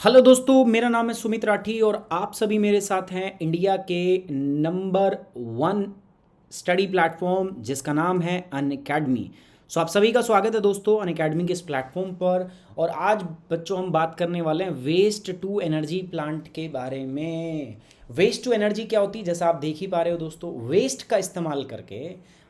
Hello दोस्तों, मेरा नाम है सुमित राठी और आप सभी मेरे साथ हैं इंडिया के नंबर 1 स्टडी प्लेटफॉर्म जिसका नाम है अनअकैडमी। आप सभी का स्वागत है दोस्तों अनअकैडमी के इस प्लेटफॉर्म पर। और आज बच्चों हम बात करने वाले हैं वेस्ट टू एनर्जी प्लांट के बारे में। वेस्ट टू एनर्जी क्या होती है, जैसा आप देख ही पा रहे हो दोस्तों, वेस्ट का इस्तेमाल करके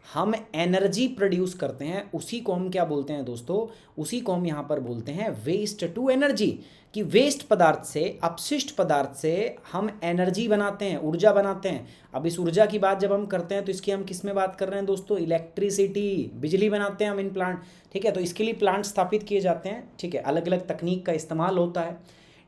हम एनर्जी प्रोड्यूस करते हैं। उसी को हम क्या बोलते हैं दोस्तों, उसी को हम यहाँ पर बोलते हैं वेस्ट टू एनर्जी। कि वेस्ट पदार्थ से, अपशिष्ट पदार्थ से हम एनर्जी बनाते हैं, ऊर्जा बनाते हैं। अब इस ऊर्जा की बात जब हम करते हैं तो इसकी हम किस में बात कर रहे हैं दोस्तों, इलेक्ट्रिसिटी, बिजली बनाते हैं हम इन प्लांट। ठीक है, तो इसके लिए प्लांट स्थापित किए जाते हैं। ठीक है, अलग अलग तकनीक का इस्तेमाल होता है।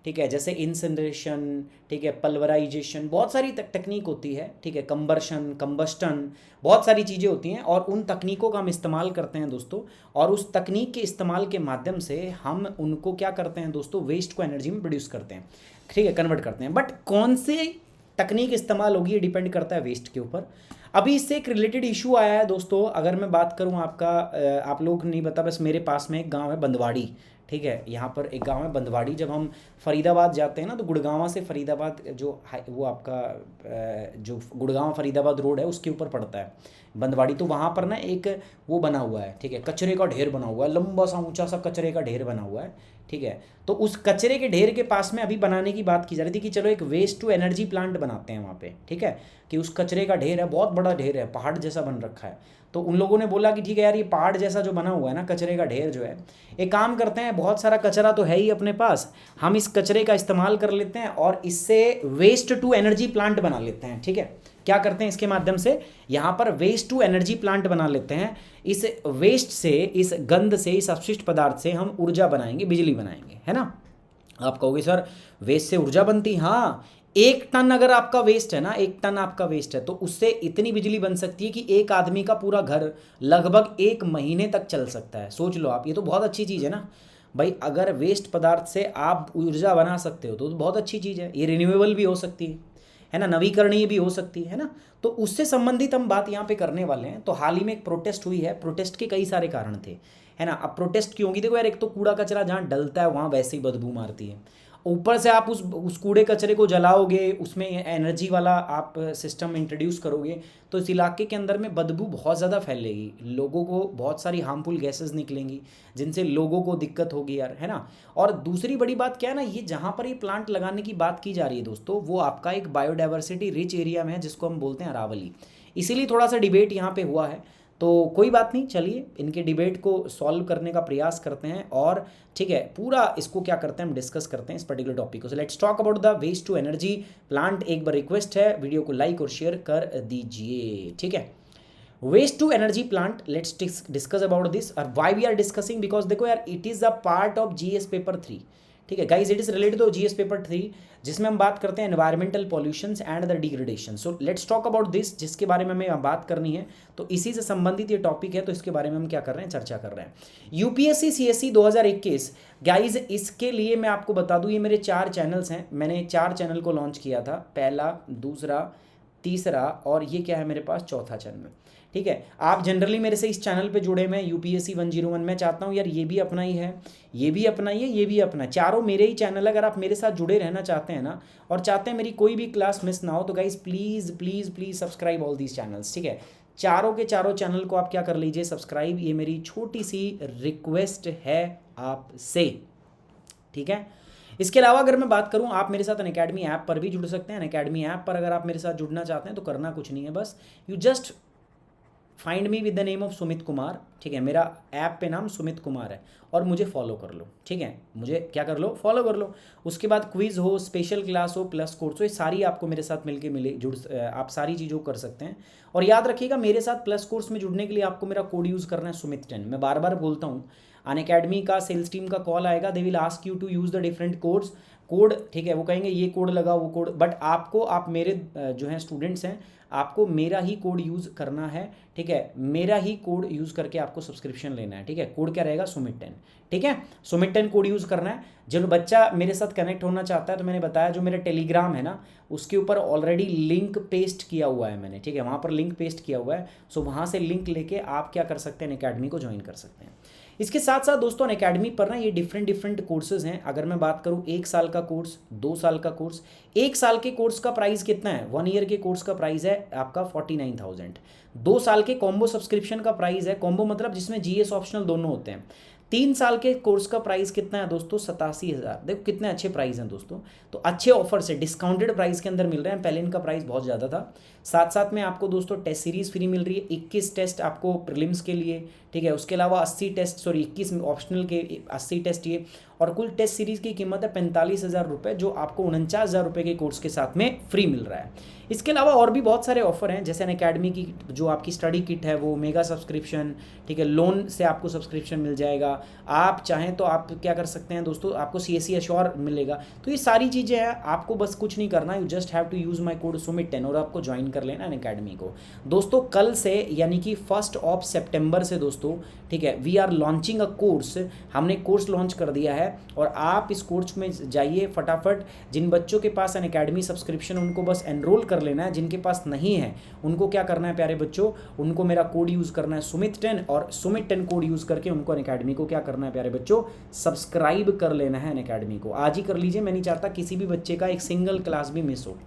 ठीक है, जैसे इंसिनरेशन, ठीक है, पल्वराइजेशन, बहुत सारी तकनीक होती है। ठीक है, कंबस्टन, बहुत सारी चीज़ें होती हैं और उन तकनीकों का हम इस्तेमाल करते हैं दोस्तों। और उस तकनीक के इस्तेमाल के माध्यम से हम उनको क्या करते हैं दोस्तों, वेस्ट को एनर्जी में प्रोड्यूस करते हैं। ठीक है, कन्वर्ट करते हैं। बट कौन से तकनीक इस्तेमाल होगी ये डिपेंड करता है वेस्ट के ऊपर। अभी इससे एक रिलेटेड इशू आया है दोस्तों। अगर मैं बात करूं आपका, आप लोग नहीं बता, बस मेरे पास में एक गांव है बंदवाड़ी। ठीक है, यहाँ पर एक गांव है बंदवाड़ी। जब हम फरीदाबाद जाते हैं ना, तो गुड़गांव से फरीदाबाद जो वो आपका जो गुड़गांव फरीदाबाद रोड है उसके ऊपर पड़ता है बंदवाड़ी। तो वहाँ पर ना एक वो बना हुआ है, ठीक है, कचरे का ढेर बना हुआ है, लंबा सा ऊंचा सा कचरे का ढेर बना हुआ है। ठीक है, तो उस कचरे के ढेर के पास में अभी बनाने की बात की जा रही थी कि चलो एक वेस्ट टू एनर्जी प्लांट बनाते हैं वहाँ पे। ठीक है, कि उस कचरे का ढेर है, बहुत बड़ा ढेर है, पहाड़ जैसा बन रखा है। तो उन लोगों ने बोला कि ठीक है यार, ये पहाड़ जैसा जो बना हुआ है ना, कचरे का ढेर जो है, एक काम करते हैं, बहुत सारा कचरा तो है ही अपने पास, हम इस कचरे का इस्तेमाल कर लेते हैं और इससे वेस्ट टू एनर्जी प्लांट बना लेते हैं। ठीक है, क्या करते हैं इसके माध्यम से, यहाँ पर वेस्ट टू एनर्जी प्लांट बना लेते हैं। इस वेस्ट से, इस गंद से, इस अपशिष्ट पदार्थ से हम ऊर्जा बनाएंगे, बिजली बनाएंगे, है ना। आप कहोगे सर वेस्ट से ऊर्जा बनती, हाँ। 1 टन अगर आपका वेस्ट है ना, 1 टन आपका वेस्ट है, तो उससे इतनी बिजली बन सकती है कि एक आदमी का पूरा घर लगभग 1 महीने तक चल सकता है। सोच लो आप, ये तो बहुत अच्छी चीज़ है ना भाई। अगर वेस्ट पदार्थ से आप ऊर्जा बना सकते हो तो बहुत अच्छी चीज़ है। ये रिन्यूएबल भी हो सकती है ना, नवीकरणीय भी हो सकती है ना। तो उससे संबंधित हम बात यहाँ पे करने वाले हैं। तो हाल ही में एक प्रोटेस्ट हुई है, प्रोटेस्ट के कई सारे कारण थे, है ना। अब प्रोटेस्ट क्यों होगी, देखो यार, एक तो कूड़ा कचरा जहाँ डलता है वहाँ वैसे ही बदबू मारती है, ऊपर से आप उस कूड़े कचरे को जलाओगे, उसमें एनर्जी वाला आप सिस्टम इंट्रोड्यूस करोगे, तो इस इलाके के अंदर में बदबू बहुत ज़्यादा फैलेगी, लोगों को बहुत सारी हार्मफुल गैसेस निकलेंगी जिनसे लोगों को दिक्कत होगी यार, है ना। और दूसरी बड़ी बात क्या है ना, ये जहाँ पर ये प्लांट लगाने की बात की जा रही है दोस्तों, वो आपका एक बायोडाइवर्सिटी रिच एरिया में है जिसको हम बोलते हैं अरावली। इसीलिए थोड़ा सा डिबेट यहाँ पे हुआ है। तो कोई बात नहीं, चलिए इनके डिबेट को सॉल्व करने का प्रयास करते हैं और ठीक है, पूरा इसको क्या करते हैं, हम डिस्कस करते हैं इस पर्टिकुलर टॉपिक को। So let's talk about the waste to energy plant. एक बार रिक्वेस्ट है, वीडियो को लाइक और शेयर कर दीजिए। ठीक है, waste to energy plant, let's discuss about this. और why we are discussing, because देखो यार, it is a part of GS paper 3। ठीक है guys, it is related to GS paper 3, जिसमें हम बात करते हैं environmental pollutions and the degradation. So let's talk about this, जिसके बारे में हमें बात करनी है। तो इसी से संबंधित ये टॉपिक है, तो इसके बारे में हम क्या कर रहे हैं, चर्चा कर रहे हैं। यूपीएससी सीएससी 2021 गाइज, इसके लिए मैं आपको बता दूं, ये मेरे 4 चैनल्स हैं। मैंने 4 चैनल को लॉन्च किया था, पहला, दूसरा, तीसरा और ये क्या है मेरे पास, चौथा चैनल। ठीक है, आप जनरली मेरे से इस चैनल पे जुड़े में यूपीएससी 101, मैं चाहता हूँ यार ये भी अपना ही है, ये भी अपना ही है, ये भी अपना है, चारों मेरे ही चैनल। अगर आप मेरे साथ जुड़े रहना चाहते हैं ना, और चाहते हैं मेरी कोई भी क्लास मिस ना हो, तो guys please please please subscribe all these channels. ठीक है, चारों के चारों चैनल को आप क्या कर लीजिए, सब्सक्राइब। ये मेरी छोटी सी रिक्वेस्ट है आपसे। ठीक है, इसके अलावा अगर मैं बात करूं, आप मेरे साथ अनअकैडमी ऐप पर भी जुड़ सकते हैं। अनअकैडमी ऐप पर अगर आप मेरे साथ जुड़ना चाहते हैं तो करना कुछ नहीं है, बस you just find me with the name of Sumit Kumar. ठीक है, मेरा ऐप पे नाम सुमित कुमार है और मुझे फॉलो कर लो। ठीक है, मुझे क्या कर लो, फॉलो कर लो। उसके बाद क्विज़ हो, स्पेशल क्लास हो, प्लस कोर्स हो, ये सारी आपको मेरे साथ मिलके आप सारी चीज़ों को कर सकते हैं। और याद रखिएगा, मेरे साथ प्लस कोर्स में जुड़ने के लिए आपको मेरा कोड यूज़ करना है, सुमित10। मैं बार बार बोलता हूँ, अनअकैडमी का सेल्स टीम का कॉल आएगा, they will ask you to use the different code. ठीक है, वो कहेंगे ये कोड लगा, वो कोड, बट आपको, आप मेरे जो हैं स्टूडेंट्स हैं, आपको मेरा ही कोड यूज़ करना है। ठीक है, मेरा ही कोड यूज़ करके आपको सब्सक्रिप्शन लेना है। ठीक है, कोड क्या रहेगा, सुमित10। ठीक है, सुमित10 कोड यूज़ करना है। जो बच्चा मेरे साथ कनेक्ट होना चाहता है, तो मैंने बताया जो मेरा टेलीग्राम है ना, उसके ऊपर ऑलरेडी लिंक पेस्ट किया हुआ है मैंने। ठीक है, वहाँ पर लिंक पेस्ट किया हुआ है। सो वहाँ से लिंक लेके आप क्या कर सकते हैं, अनअकैडमी को ज्वाइन कर सकते हैं। इसके साथ साथ दोस्तों अनअकैडमी पर ना ये डिफरेंट कोर्सेज हैं। अगर मैं बात करूँ 1 साल का कोर्स, 2 साल का कोर्स, 1 साल के कोर्स का प्राइस कितना है, 1 ईयर के कोर्स का प्राइस है आपका 49,000। 2 साल के कॉम्बो सब्सक्रिप्शन का प्राइस है, कॉम्बो मतलब जिसमें जीएस ऑप्शनल दोनों होते हैं। 3 साल के कोर्स का प्राइस कितना है दोस्तों, 87,000। देखो कितने अच्छे प्राइस हैं दोस्तों, तो अच्छे ऑफर से डिस्काउंटेड प्राइस के अंदर मिल रहे हैं। पहले इनका प्राइस बहुत ज़्यादा था। साथ साथ में आपको दोस्तों टेस्ट सीरीज़ फ्री मिल रही है, 21 टेस्ट आपको प्रीलिम्स के लिए, ठीक है। उसके अलावा 80 टेस्ट, सॉरी 21 ऑप्शनल के 80 टेस्ट ये, और कुल टेस्ट सीरीज़ की कीमत है 45,000 रुपये, जो आपको 49,000 रुपये के कोर्स के साथ में फ्री मिल रहा है। इसके अलावा और भी बहुत सारे ऑफर हैं, जैसे अनअकैडमी की जो आपकी स्टडी किट है वो मेगा सब्सक्रिप्शन, ठीक है, लोन से आपको सब्सक्रिप्शन मिल जाएगा। आप चाहें तो आप क्या कर सकते हैं दोस्तों, आपको CSE एश्योर मिलेगा। तो ये सारी चीज़ें हैं, आपको बस कुछ नहीं करना, you just have to use my code सुमित10 और आपको ज्वाइन कर लेना अनअकैडमी को। दोस्तों कल से यानी कि 1 सितंबर से दोस्तों, ठीक है, we are launching a course. हमने कोर्स लॉन्च कर दिया है और आप इस कोर्स में जाइए फटाफट। जिन बच्चों के पास अनअकैडमी सब्सक्रिप्शन उनको बस एनरोल कर लेना है, जिनके पास नहीं है उनको क्या करना है प्यारे बच्चों, उनको मेरा कोड यूज़ करना है सुमित10, और सुमित10 कोड यूज़ करके उनको अनअकैडमी को क्या करना है प्यारे बच्चों, सब्सक्राइब कर लेना है अनअकैडमी को। आज ही कर लीजिए, मैं नहीं चाहता किसी भी बच्चे का एक सिंगल क्लास भी मिस हो।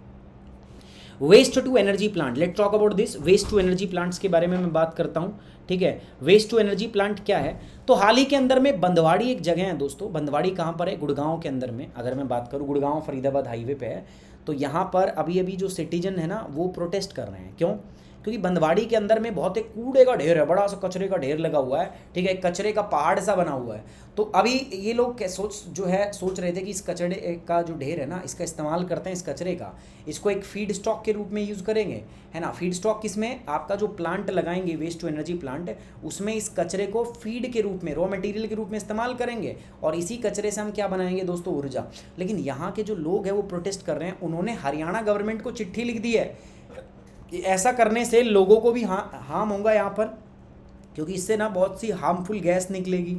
Waste to energy plant, let talk about this. Waste to energy plants के बारे में मैं बात करता हूँ, ठीक है। वेस्ट टू एनर्जी प्लांट क्या है, तो हाल ही के अंदर में बंदवाड़ी एक जगह है दोस्तों। बंदवाड़ी कहाँ पर है, गुड़गांव के अंदर में। अगर मैं बात करूँ गुड़गांव फरीदाबाद हाईवे पे है, तो यहाँ पर अभी जो सिटीजन है ना वो प्रोटेस्ट कर रहे हैं। क्यों, क्योंकि बंदवाड़ी के अंदर में बहुत एक कूड़े का ढेर है, बड़ा सा कचरे का ढेर लगा हुआ है, ठीक है, कचरे का पहाड़ सा बना हुआ है। तो अभी ये लोग सोच रहे थे कि इस कचरे का जो ढेर है ना, इसका इस्तेमाल करते हैं, इस कचरे का, इसको एक फीड स्टॉक के रूप में यूज़ करेंगे, है ना। फीड स्टॉक किसमें, आपका जो प्लांट लगाएंगे वेस्ट टू एनर्जी प्लांट, उसमें इस कचरे को फीड के रूप में, रॉ मटेरियल के रूप में इस्तेमाल करेंगे, और इसी कचरे से हम क्या बनाएंगे दोस्तों, ऊर्जा। लेकिन यहाँ के जो लोग हैं वो प्रोटेस्ट कर रहे हैं, उन्होंने हरियाणा गवर्नमेंट को चिट्ठी लिख दी है कि ऐसा करने से लोगों को भी हार्म होगा यहाँ पर, क्योंकि इससे ना बहुत सी हार्मफुल गैस निकलेगी।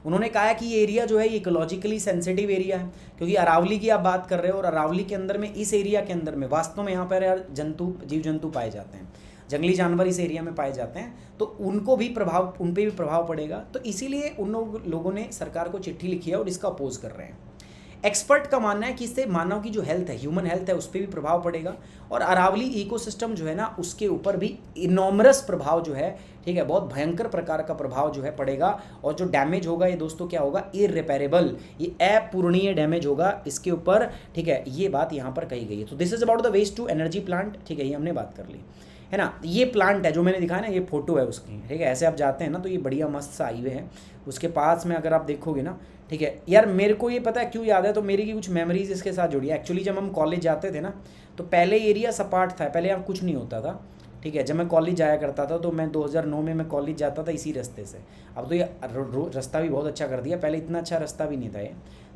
उन्होंने कहा है कि ये एरिया जो है ये इकोलॉजिकली सेंसिटिव एरिया है, क्योंकि अरावली की आप बात कर रहे हो, और अरावली के अंदर में, इस एरिया के अंदर में वास्तव में यहाँ पर यार जीव जंतु पाए जाते हैं, जंगली जानवर इस एरिया में पाए जाते हैं, तो उन पर भी प्रभाव पड़ेगा। तो इसीलिए उन लोगों ने सरकार को चिट्ठी लिखी है और इसका अपोज कर रहे हैं। एक्सपर्ट का मानना है कि इससे मानव की जो हेल्थ है, ह्यूमन हेल्थ है, उस पर भी प्रभाव पड़ेगा, और अरावली इकोसिस्टम जो है ना उसके ऊपर भी इनॉमरस प्रभाव जो है, ठीक है, बहुत भयंकर प्रकार का प्रभाव जो है पड़ेगा। और जो डैमेज होगा ये दोस्तों क्या होगा, इररिपेरेबल, ये अपूरणीय डैमेज होगा इसके ऊपर, ठीक है, ये बात यहाँ पर कही गई है। तो this is about the waste to energy plant, ठीक है, ये हमने बात कर ली, है ना। ये प्लांट है जो मैंने दिखाया ना, ये फोटो है उसकी, ठीक है। ऐसे आप जाते हैं ना तो ये बढ़िया मस्त सा हाईवे है, उसके पास में अगर आप देखोगे ना, ठीक है यार, मेरे को ये पता है क्यों याद है, तो मेरी की कुछ मेमोरीज इसके साथ जुड़ी है। एक्चुअली जब हम कॉलेज जाते थे ना, तो पहले एरिया सपाट था, पहले यहाँ कुछ नहीं होता था, ठीक है। जब मैं कॉलेज जाया करता था तो मैं 2009 में मैं कॉलेज जाता था इसी रास्ते से। अब तो ये रास्ता भी बहुत अच्छा कर दिया, पहले इतना अच्छा रास्ता भी नहीं था ये।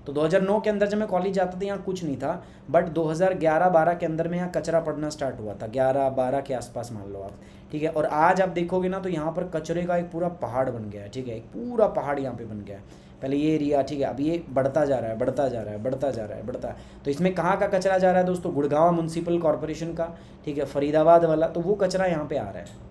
तो 2009 के अंदर जब मैं कॉलेज जाता था यहाँ कुछ नहीं था, बट 2011-12 के अंदर में यहाँ कचरा पड़ना स्टार्ट हुआ था, 11-12 के आसपास मान लो आप, ठीक है। और आज आप देखोगे ना तो यहाँ पर कचरे का एक पूरा पहाड़ बन गया है, ठीक है, एक पूरा पहाड़ यहाँ पे बन गया है। पहले ये एरिया, ठीक है, अब ये बढ़ता जा रहा है, बढ़ता जा रहा है, बढ़ता जा रहा है, बढ़ता। तो इसमें कहाँ का कचरा जा रहा है दोस्तों, गुड़गांव म्यूनसिपल कॉरपोरेशन का, ठीक है, फरीदाबाद वाला, तो वो कचरा यहाँ पे आ रहा है।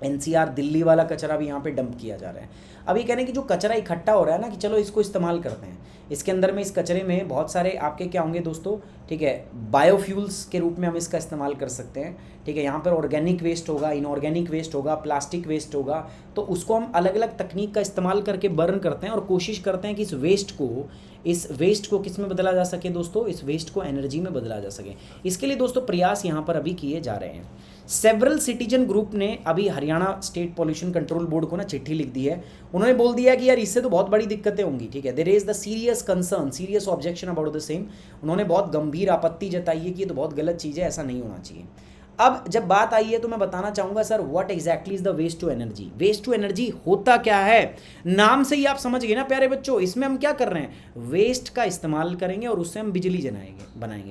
NCR दिल्ली वाला कचरा भी यहाँ पे डंप किया जा रहा है। अब ये कहने कि जो कचरा इकट्ठा हो रहा है ना, कि चलो इसको इस्तेमाल करते हैं, इसके अंदर में, इस कचरे में बहुत सारे आपके क्या होंगे दोस्तों, ठीक है, बायोफ्यूल्स के रूप में हम इसका इस्तेमाल कर सकते हैं, ठीक है। यहाँ पर ऑर्गेनिक वेस्ट होगा, इनऑर्गेनिक वेस्ट होगा, प्लास्टिक वेस्ट होगा, तो उसको हम अलग अलग तकनीक का इस्तेमाल करके बर्न करते हैं और कोशिश करते हैं कि इस वेस्ट को किस में बदला जा सके दोस्तों, इस वेस्ट को एनर्जी में बदला जा सके। इसके लिए दोस्तों प्रयास यहाँ पर अभी किए जा रहे हैं। सेवरल सिटीजन ग्रुप ने अभी Haryana state pollution control board को ना चिट्ठी लिख दी है। उन्होंने बोल दिया कि यार इससे तो बहुत बड़ी दिक्कतें होंगी, ठीक है, there is the serious concern, serious objection about the same. उन्होंने बहुत गंभीर आपत्ति जताई है कि ये तो बहुत गलत चीज़ है, ऐसा नहीं होना चाहिए। अब जब बात आई है तो मैं बताना चाहूँगा sir, what exactly is the waste to energy. Waste to energy होता क्या है, नाम से ही आप समझ गए ना प्यारे बच्चों। इसमें हम क्या कर रहे हैं, वेस्ट का इस्तेमाल करेंगे और उससे हम बिजली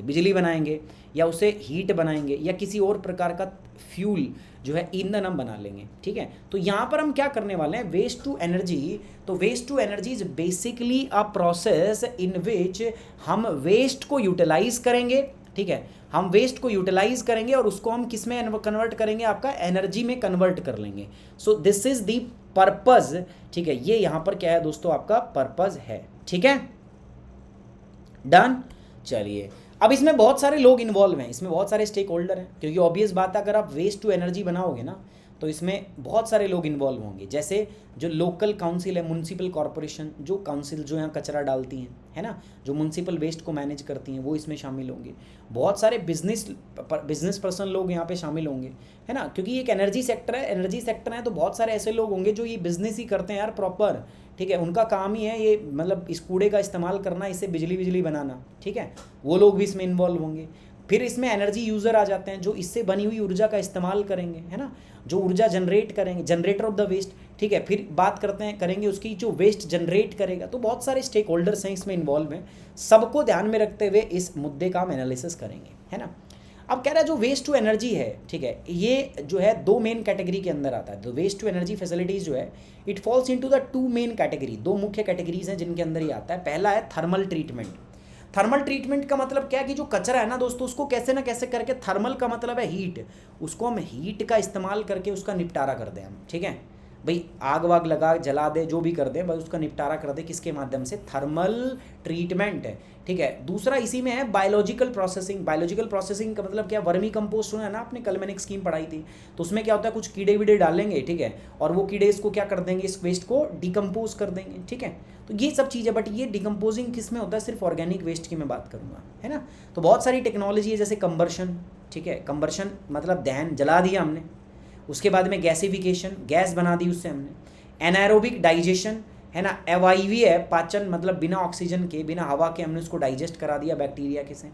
बिजली बनाएंगे, या उसे हीट बनाएंगे, या किसी और प्रकार का फ्यूल जो है ईंधन हम बना लेंगे, ठीक है। तो यहाँ पर हम क्या करने वाले हैं, वेस्ट टू एनर्जी। तो waste to energy is basically a process in which हम वेस्ट को यूटिलाइज करेंगे, ठीक है, हम वेस्ट को यूटिलाइज करेंगे और उसको हम किस में कन्वर्ट करेंगे, आपका एनर्जी में कन्वर्ट कर लेंगे। So this is the purpose, ठीक है, ये यहाँ पर क्या है दोस्तों, आपका पर्पज है, ठीक है, डन। चलिए, अब इसमें बहुत सारे लोग इन्वॉल्व हैं, इसमें बहुत सारे स्टेक होल्डर हैं, क्योंकि ऑब्वियस बात है अगर आप वेस्ट टू एनर्जी बनाओगे ना तो इसमें बहुत सारे लोग इन्वॉल्व होंगे, जैसे जो लोकल काउंसिल है, म्यूनसिपल कॉरपोरेशन, जो काउंसिल जो यहाँ कचरा डालती हैं, है ना, जो म्यूनसिपल वेस्ट को मैनेज करती हैं, वो इसमें शामिल होंगे। बहुत सारे बिजनेस पर्सन लोग यहाँ पे शामिल होंगे, है ना, क्योंकि एक एनर्जी सेक्टर है, एनर्जी सेक्टर है तो बहुत सारे ऐसे लोग होंगे जो ये बिजनेस ही करते हैं यार प्रॉपर, ठीक है, उनका काम ही है ये, मतलब इस कूड़े का इस्तेमाल करना, इससे बिजली बनाना, ठीक है, वो लोग भी इसमें इन्वॉल्व होंगे। फिर इसमें एनर्जी यूज़र आ जाते हैं जो इससे बनी हुई ऊर्जा का इस्तेमाल करेंगे, है ना, जो ऊर्जा जनरेट करेंगे, जनरेटर ऑफ द वेस्ट, ठीक है। फिर बात करेंगे उसकी जो वेस्ट जनरेट करेगा। तो बहुत सारे स्टेक होल्डर्स हैं इसमें इन्वॉल्व हैं, सबको ध्यान में रखते हुए इस मुद्दे का हम एनालिसिस करेंगे, है ना। अब कह रहा है जो वेस्ट टू एनर्जी है, ठीक है, ये जो है दो मेन कैटेगरी के अंदर आता है। तो वेस्ट टू एनर्जी फैसिलिटीज़ जो है it falls into the two main category, दो मुख्य कैटेगरीज हैं जिनके अंदर ये आता है। पहला है थर्मल ट्रीटमेंट। थर्मल ट्रीटमेंट का मतलब क्या है कि जो कचरा है ना दोस्तों, उसको कैसे ना कैसे करके, थर्मल का मतलब है हीट, उसको हम हीट का इस्तेमाल करके उसका निपटारा कर दें हम, ठीक है भाई, आग वाग लगा जला दे, जो भी कर दे भाई, उसका निपटारा कर दे, किसके माध्यम से, थर्मल ट्रीटमेंट है, ठीक है। दूसरा इसी में है बायोलॉजिकल प्रोसेसिंग। बायोलॉजिकल प्रोसेसिंग का मतलब क्या, वर्मी कंपोस्ट सुना है ना आपने, कल मैंने एक स्कीम पढ़ाई थी, तो उसमें क्या होता है, कुछ कीड़े वीड़े डालेंगे, ठीक है, और वो कीड़े इसको क्या कर देंगे, इस वेस्ट को डिकम्पोज कर देंगे, ठीक है। तो ये सब चीज़ है, बट ये डिकम्पोजिंग किस में होता है, सिर्फ ऑर्गेनिक वेस्ट की मैं बात करूँगा, है ना। तो बहुत सारी टेक्नोलॉजी है, जैसे कंबर्शन, ठीक है, कंबर्शन मतलब दहन, जला दिया हमने, उसके बाद में गैसिफिकेशन, गैस बना दी उससे हमने, एनाएरोबिक डाइजेशन, है ना, एवाईवी है पाचन, मतलब बिना ऑक्सीजन के, बिना हवा के हमने उसको डाइजेस्ट करा दिया बैक्टीरिया के से,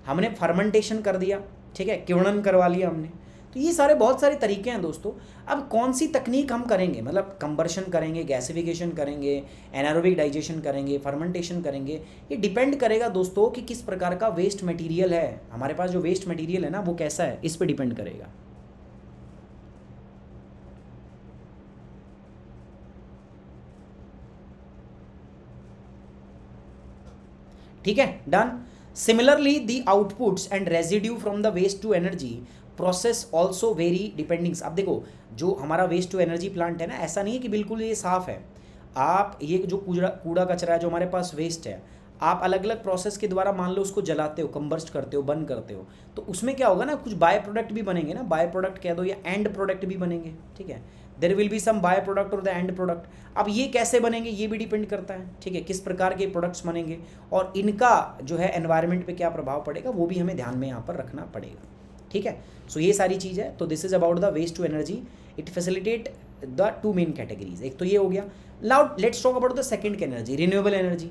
हमने फर्मेंटेशन कर दिया, ठीक है, किण्वन करवा लिया हमने। तो ये सारे बहुत सारे तरीके हैं दोस्तों। अब कौन सी तकनीक हम करेंगे, मतलब कंबर्शन करेंगे, गैसिफिकेशन करेंगे, एनाएरोबिक डाइजेशन करेंगे, फर्मेंटेशन करेंगे, ये डिपेंड करेगा दोस्तों कि किस प्रकार का वेस्ट मटेरियल है हमारे पास, जो वेस्ट मटेरियल है ना वो कैसा है, इस पर डिपेंड करेगा। ठीक है, done. Similarly the outputs and residue from the waste to energy process also very depending. अब देखो, जो हमारा वेस्ट टू एनर्जी प्लांट है ना, ऐसा नहीं है कि बिल्कुल ये साफ़ है। आप ये जो कूड़ा कचरा है जो हमारे पास वेस्ट है, आप अलग अलग प्रोसेस के द्वारा मान लो उसको जलाते हो, कंबस्ट करते हो, बर्न करते हो, तो उसमें क्या होगा ना, कुछ बाय प्रोडक्ट भी बनेंगे ना, बाय प्रोडक्ट कह दो या एंड प्रोडक्ट भी बनेंगे, ठीक है, there will be some by product और द एंड प्रोडक्ट। अब ये कैसे बनेंगे ये भी डिपेंड करता है, ठीक है, किस प्रकार के प्रोडक्ट्स बनेंगे और इनका जो है एनवायरनमेंट पे क्या प्रभाव पड़ेगा, वो भी हमें ध्यान में यहाँ पर रखना पड़ेगा, ठीक है। सो ये सारी चीज़ है। तो this is about the waste to energy, it facilitate the two main categories. एक तो ये हो गया। Now let's talk about the second energy, renewable energy,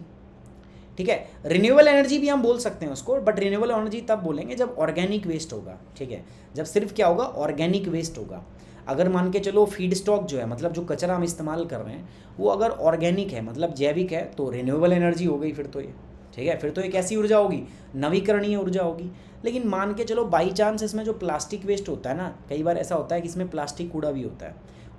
ठीक है। रिन्यूएबल एनर्जी भी हम बोल सकते हैं उसको, बट रिन्यूएबल एनर्जी तब बोलेंगे जब ऑर्गेनिक वेस्ट होगा, ठीक है, जब सिर्फ क्या होगा, ऑर्गेनिक वेस्ट होगा। अगर मान के चलो फीड स्टॉक जो है, मतलब जो कचरा हम इस्तेमाल कर रहे हैं वो अगर ऑर्गेनिक है, मतलब जैविक है, तो रिन्यूएबल एनर्जी हो गई फिर तो ये, ठीक है, फिर तो ये कैसी ऊर्जा होगी, नवीकरणीय ऊर्जा होगी। लेकिन मान के चलो बाई चांस इसमें जो प्लास्टिक वेस्ट होता है ना, कई बार ऐसा होता है कि इसमें प्लास्टिक कूड़ा भी होता है,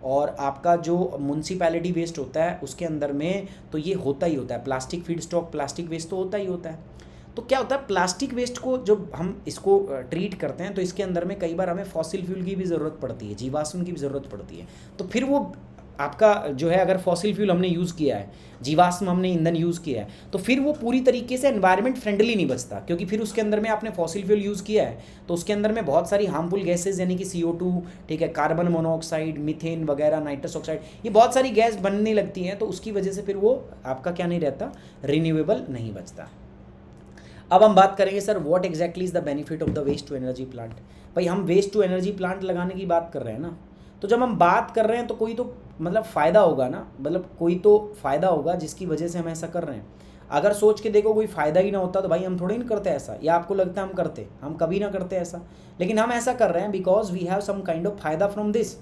और आपका जो म्यूनसिपैलिटी वेस्ट होता है उसके अंदर में तो ये होता ही होता है, plastic feedstock, plastic waste तो होता ही होता है। तो क्या होता है, प्लास्टिक वेस्ट को जब हम इसको ट्रीट करते हैं तो इसके अंदर में कई बार हमें फॉसिल फ्यूल की भी ज़रूरत पड़ती है, जीवाश्म की भी ज़रूरत पड़ती है। तो फिर वो आपका जो है, अगर फॉसिल फ्यूल हमने यूज़ किया है, जीवाश्म हमने ईंधन यूज़ किया है, तो फिर वो पूरी तरीके से एनवायरनमेंट फ्रेंडली नहीं बचता, क्योंकि फिर उसके अंदर में आपने फॉसिल फ्यूल यूज़ किया है तो उसके अंदर में बहुत सारी हार्मफुल गैसेज, यानी कि CO2, ठीक है, कार्बन मोनोऑक्साइड, मीथेन वगैरह, नाइट्रस ऑक्साइड, ये बहुत सारी गैस बनने लगती हैं, तो उसकी वजह से फिर वो आपका क्या नहीं रहता, रिन्यूएबल नहीं बचता। अब हम बात करेंगे sir what exactly is the benefit of the waste to energy plant. भाई हम वेस्ट टू एनर्जी प्लांट लगाने की बात कर रहे हैं ना, तो जब हम बात कर रहे हैं तो कोई तो मतलब फ़ायदा होगा ना, मतलब कोई तो फ़ायदा होगा जिसकी वजह से हम ऐसा कर रहे हैं। अगर सोच के देखो कोई फ़ायदा ही ना होता तो भाई हम थोड़ी ना करते ऐसा, या आपको लगता है हम करते, हम कभी ना करते ऐसा। लेकिन हम ऐसा कर रहे हैं because we have some kind of फ़ायदा फ्रॉम दिस।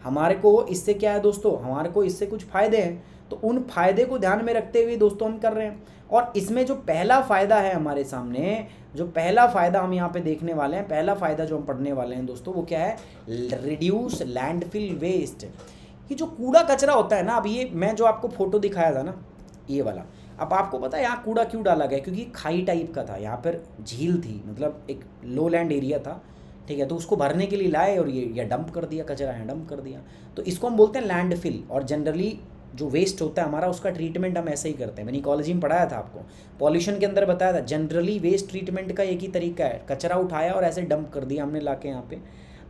हमारे को इससे क्या है दोस्तों, हमारे को इससे कुछ फ़ायदे हैं, तो उन फायदे को ध्यान में रखते हुए दोस्तों हम कर रहे हैं। और इसमें जो पहला फ़ायदा है हमारे सामने, जो पहला फ़ायदा हम यहाँ पे देखने वाले हैं, पहला फ़ायदा जो हम पढ़ने वाले हैं दोस्तों, वो क्या है, रिड्यूस लैंडफिल वेस्ट। ये जो कूड़ा कचरा होता है ना, अब ये मैं जो आपको फ़ोटो दिखाया था ना, ये वाला, अब आपको पता है यहाँ कूड़ा क्यों डाला गया, क्योंकि खाई टाइप का था, यहाँ पर झील थी, मतलब एक लो लैंड एरिया था, ठीक है। तो उसको भरने के लिए लाए और ये डंप कर दिया, कचरा है डंप कर दिया। तो इसको हम बोलते हैं लैंड फिल। और जनरली जो वेस्ट होता है हमारा, उसका ट्रीटमेंट हम ऐसे ही करते हैं। मैंने इकोलॉजी में पढ़ाया था आपको, पॉल्यूशन के अंदर बताया था, जनरली वेस्ट ट्रीटमेंट का एक ही तरीका है, कचरा उठाया और ऐसे डंप कर दिया हमने ला के यहाँ पे।